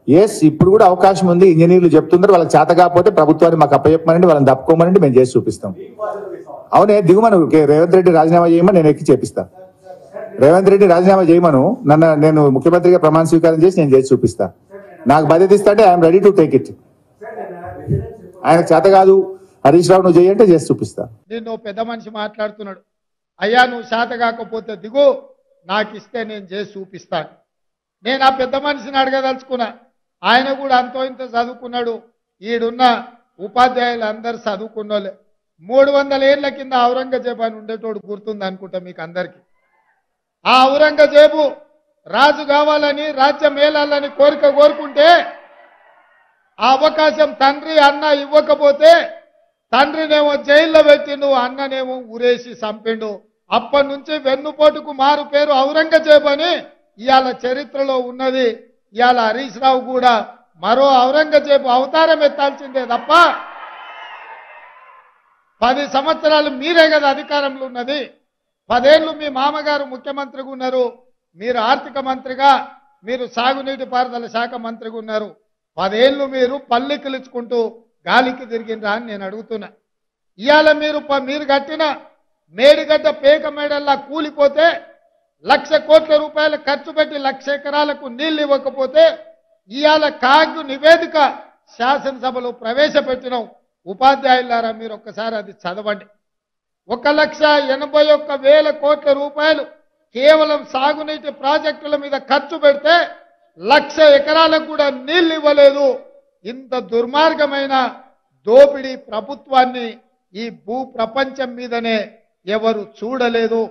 Yes, ఇప్పుడు కూడా అవకాశం ఉంది. ఇంజనీర్లు చెప్తున్నారు, వాళ్ళకి చేత కాకపోతే ప్రభుత్వాన్ని మాకు అప్పచెప్పమనండి, వాళ్ళని తప్పుకోమనండి, మేము చేసి చూపిస్తాం. అవునే, దిగుమను రేవంత్ రెడ్డి రాజీనామా చేయమని నేను ఎక్కి చేపిస్తా. రేవంత్ రెడ్డి రాజీనామా చేయమను, నేను ముఖ్యమంత్రిగా ప్రమాణ స్వీకారం చేసి నేను చేసి చూపిస్తా. నాకు బాధ్యత ఇస్తా అంటే I'm ready to take it. ఆయనకు చేత కాదు హరీష్ రావు నువ్వు చేయంటే చేసి చూపిస్తా. నేను పెద్ద మనిషి మాట్లాడుతున్నాడు, అయ్యా నువ్వు చేత కాకపోతే దిగు, నాకు ఇస్తే నేను చేసి చూపిస్తాను. నేను ఆ పెద్ద మనిషిని అడగదలుచుకున్నా. ఆయన కూడా అంతో ఇంత చదువుకున్నాడు. ఈడున్న ఉపాధ్యాయులు అందరు చదువుకున్నోళ్ళే. 300 ఏళ్ల కింద ఔరంగజేబు అని ఉండేటోడు గుర్తుంది అనుకుంటా మీకు అందరికి. ఆ ఔరంగజేబు రాజు కావాలని, రాజ్యం ఏలాలని కోరుకుంటే ఆ అవకాశం తండ్రి అన్న ఇవ్వకపోతే తండ్రినేమో జైల్లో పెట్టిండు, అన్ననేమో ఉరేసి చంపిండు. అప్పటి నుంచి వెన్నుపోటుకు మారు పేరు ఔరంగజేబు అని ఇవాళ చరిత్రలో ఉన్నది. ఇవాళ హరీష్ రావు కూడా మరో ఔరంగజేబు అవతారం ఎత్తాల్సిందే తప్ప 10 సంవత్సరాలు మీరే కదా అధికారంలో ఉన్నది. 10 ఏళ్ళు మీ మామగారు ముఖ్యమంత్రిగా ఉన్నారు, మీరు ఆర్థిక మంత్రిగా, మీరు సాగునీటి పారుదల శాఖ మంత్రిగా ఉన్నారు. 10 ఏళ్ళు మీరు పల్లికిలుచుకుంటూ గాలికి తిరిగినరా అని నేను అడుగుతున్నా. ఇవాళ మీరు కట్టిన మేడిగడ్డ పేక మేడల్లా కూలిపోతే 1,00,000 కోట్ల రూపాయలు ఖర్చు పెట్టి 1,00,000 ఎకరాలకు నీళ్లు ఇవ్వకపోతే ఇవాళ కాగు నివేదిక శాసనసభలో ప్రవేశపెట్టినాం. ఉపాధ్యాయులారా మీరు ఒక్కసారి అది చదవండి. 1,81,000 కోట్ల రూపాయలు కేవలం సాగునీటి ప్రాజెక్టుల మీద ఖర్చు పెడితే 1,00,000 ఎకరాలకు కూడా నీళ్లు ఇవ్వలేదు. ఇంత దుర్మార్గమైన దోపిడీ ప్రభుత్వాన్ని ఈ భూ ప్రపంచం మీదనే ఎవరు చూడలేదు.